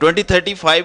2035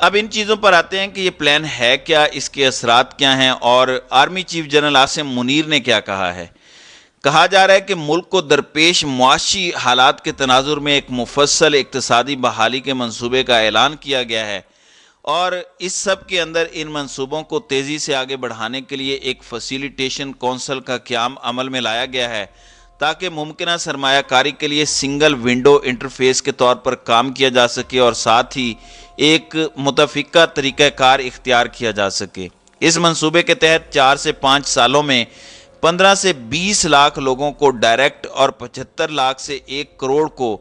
اب ان چیزوں پر آتے ہیں کہ یہ پلان ہے کیا، اس کے اثرات کیا ہیں، اور army chief general Asim Munir نے کیا کہا ہے۔ کہا جا رہا ہے کہ ملک کو درپیش معاشی حالات کے تناظر میں ایک مفصل اقتصادی بحالی کے منصوبے کا اعلان کیا گیا ہے، اور اس سب کے اندر ان منصوبوں کو تیزی سے آگے بڑھانے کے لیے ایک فیسیلیٹیشن کونسل کا قیام عمل میں لایا گیا ہے، تاکہ ممکنہ سرمایہ کاری کے لیے سنگل ونڈو انٹرفیس کے طور پر کام کیا جا سکے، اور ساتھ ہی ایک متفقہ طریقہ کار اختیار کیا جا سکے۔ اس منصوبے کے تحت 4 سے 5 سالوں میں 15 سے 20 لاکھ لوگوں کو ڈائریکٹ اور 75 لاکھ سے 1 کروڑ کو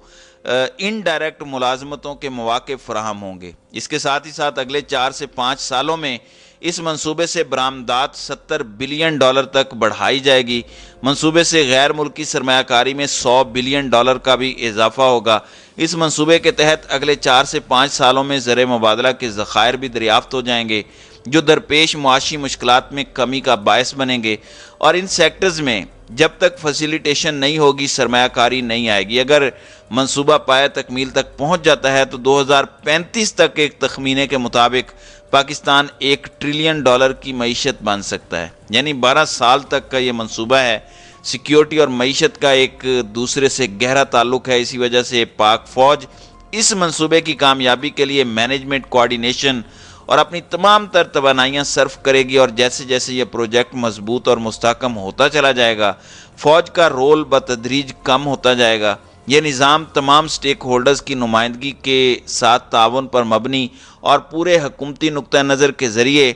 ان ڈائریکٹ ملازمتوں کے مواقع فراہم ہوں گے۔ اس کے ساتھ ہی ساتھ اگلے 4 سے 5 سالوں میں اس منصوبے سے برآمدات $70 بلین تک بڑھائی جائے گی۔ منصوبے سے غیر ملکی سرمایہ کاری میں $100 بلین کا بھی اضافہ ہوگا۔ اس منصوبے کے تحت اگلے 4 سے 5 سالوں میں زر مبادلہ کے ذخائر بھی دریافت ہو جائیں گے، جو درپیش معاشی مشکلات میں کمی کا باعث بنیں گے، اور ان سیکٹرز میں جب تک فیسیلیٹیشن نہیں ہوگی سرمایہ کاری نہیں آئے گی۔ اگر منصوبہ پایہ تکمیل تک پہنچ جاتا ہے تو 2035 تک ایک تخمینے کے مطابق پاکستان $1 ٹریلین کی معیشت بن سکتا ہے، یعنی 12 سال تک کا یہ منصوبہ ہے۔ سیکیورٹی اور معیشت کا ایک دوسرے سے گہرا تعلق ہے، اسی وجہ سے پاک فوج اس منصوبے کی کامیابی کے لیے مینجمنٹ کوارڈینیشن اور اپنی تمام تر توانائیاں صرف کرے گی، اور جیسے جیسے یہ پروجیکٹ مضبوط اور مستحکم ہوتا چلا جائے گا، فوج کا رول بتدریج کم ہوتا جائے گا۔ یہ نظام تمام سٹیک ہولڈرز کی نمائندگی کے ساتھ تعاون پر مبنی اور پورے حکومتی نقطہ نظر کے ذریعے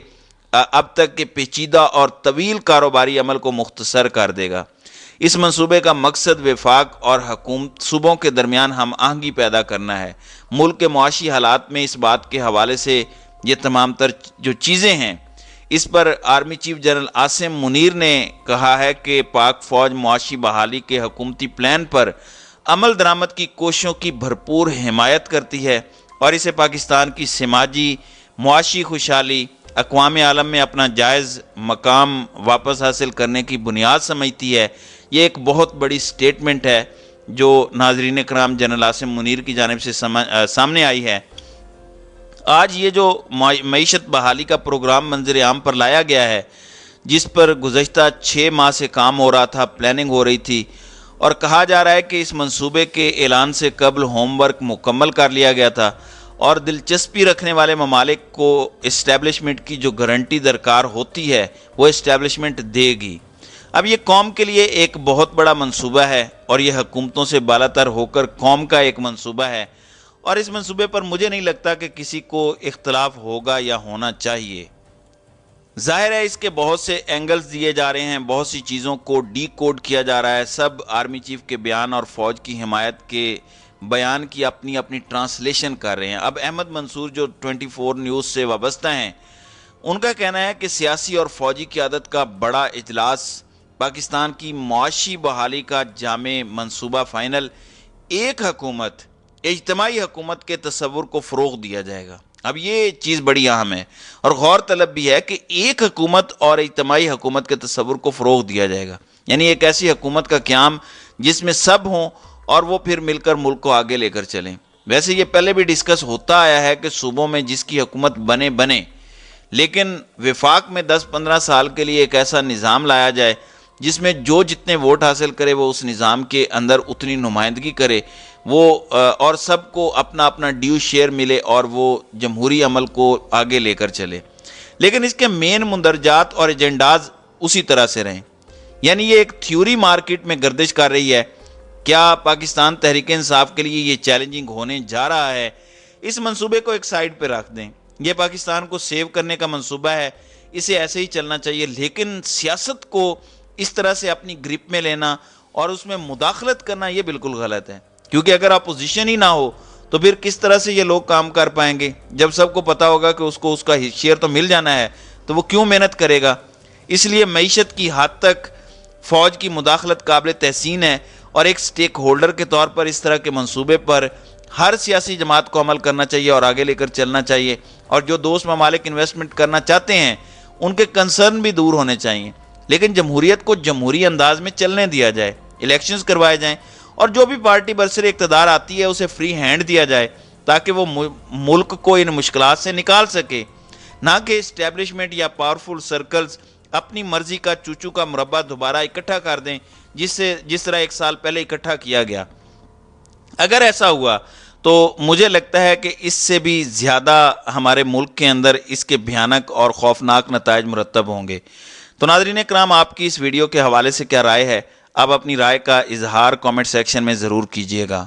اب تک کے پیچیدہ اور طویل کاروباری عمل کو مختصر کر دے گا۔ اس منصوبے کا مقصد وفاق اور حکومت صوبوں کے درمیان ہم آہنگی پیدا کرنا ہے۔ ملک کے معاشی حالات میں اس بات کے حوالے سے یہ تمام تر جو چیزیں ہیں، اس پر army chief general Asim Munir نے کہا ہے کہ پاک فوج معاشی بحالی کے حکومتی پلان پر عمل درآمد کی کوششوں کی بھرپور حمایت کرتی ہے، اور اسے پاکستان کی سماجی معاشی خوشحالی اقوام عالم میں اپنا جائز مقام واپس حاصل کرنے کی بنیاد سمجھتی ہے۔ یہ ایک بہت بڑی سٹیٹمنٹ ہے جو ناظرین کرام جنرل عاصم منیر کی جانب سے سامنے آئی ہے۔ آج یہ جو معیشت بحالی کا پروگرام منظر عام پر لایا گیا ہے، جس پر گزشتہ 6 ماہ سے کام ہو رہا تھا، پلاننگ ہو رہی تھی، اور کہا جا رہا ہے کہ اس منصوبے کے اعلان سے قبل ہوم ورک مکمل کر لیا گیا تھا، اور دلچسپی رکھنے والے ممالک کو اسٹیبلشمنٹ کی جو گارنٹی درکار ہوتی ہے وہ اسٹیبلشمنٹ دے گی۔ اب یہ قوم کے لیے ایک بہت بڑا منصوبہ ہے، اور یہ حکومتوں سے بالاتر ہو کر قوم کا ایک منصوبہ ہے، اور اس منصوبے پر مجھے نہیں لگتا کہ کسی کو اختلاف ہوگا یا ہونا چاہیے۔ ظاہر ہے اس کے بہت سے اینگلز دیے جا رہے ہیں، بہت سی چیزوں کو ڈی کوڈ کیا جا رہا ہے، سب آرمی چیف کے بیان اور فوج کی حمایت کے بیان کی اپنی اپنی ٹرانسلیشن کر رہے ہیں۔ اب احمد منصور جو 24 نیوز سے وابستہ ہیں، ان کا کہنا ہے کہ سیاسی اور فوجی قیادت کا بڑا اجلاس پاکستان کی معاشی بحالی کا جامع منصوبہ فائنل ایک حکومت، اجتماعی حکومت کے تصور کو فروغ دیا جائے گا۔ اب یہ چیز بڑی اہم ہے اور غور طلب بھی ہے کہ ایک حکومت اور اجتماعی حکومت کے تصور کو فروغ دیا جائے گا، یعنی ایک ایسی حکومت کا قیام جس میں سب ہوں اور وہ پھر مل کر ملک کو آگے لے کر چلیں۔ ویسے یہ پہلے بھی ڈسکس ہوتا آیا ہے کہ صوبوں میں جس کی حکومت بنے، لیکن وفاق میں 10-15 سال کے لیے ایک ایسا نظام لایا جائے جس میں جو جتنے ووٹ حاصل کرے وہ اس نظام کے اندر اتنی نمائندگی کرے، وہ اور سب کو اپنا اپنا ڈیو شیئر ملے اور وہ جمہوری عمل کو آگے لے کر چلے، لیکن اس کے مین مندرجات اور ایجنڈاز اسی طرح سے رہیں۔ یعنی یہ ایک تھیوری مارکیٹ میں گردش کر رہی ہے۔ کیا پاکستان تحریک انصاف کے لیے یہ چیلنجنگ ہونے جا رہا ہے؟ اس منصوبے کو ایک سائیڈ پہ رکھ دیں، یہ پاکستان کو سیو کرنے کا منصوبہ ہے، اسے ایسے ہی چلنا چاہیے، لیکن سیاست کو اس طرح سے اپنی گرپ میں لینا اور اس میں مداخلت کرنا یہ بالکل غلط ہے، کیونکہ اگر اپوزیشن ہی نہ ہو تو پھر کس طرح سے یہ لوگ کام کر پائیں گے؟ جب سب کو پتا ہوگا کہ اس کو اس کا شیئر تو مل جانا ہے تو وہ کیوں محنت کرے گا؟ اس لیے معیشت کی حد تک فوج کی مداخلت قابل تحسین ہے، اور ایک سٹیک ہولڈر کے طور پر اس طرح کے منصوبے پر ہر سیاسی جماعت کو عمل کرنا چاہیے اور آگے لے کر چلنا چاہیے، اور جو دوست ممالک انویسٹمنٹ کرنا چاہتے ہیں ان کے کنسرن بھی دور ہونے چاہیے، لیکن جمہوریت کو جمہوری انداز میں چلنے دیا جائے، الیکشنز کروائے جائیں، اور جو بھی پارٹی برسر اقتدار آتی ہے اسے فری ہینڈ دیا جائے تاکہ وہ ملک کو ان مشکلات سے نکال سکے، نہ کہ اسٹیبلشمنٹ یا پاورفل سرکلز اپنی مرضی کا چوچو کا مربع دوبارہ اکٹھا کر دیں جس طرح 1 سال پہلے اکٹھا کیا گیا۔ اگر ایسا ہوا تو مجھے لگتا ہے کہ اس سے بھی زیادہ ہمارے ملک کے اندر اس کے بھیانک اور خوفناک نتائج مرتب ہوں گے۔ تو ناظرین کرام، آپ کی اس ویڈیو کے حوالے سے کیا رائے ہے؟ آپ اپنی رائے کا اظہار کامنٹ سیکشن میں ضرور کیجیے گا۔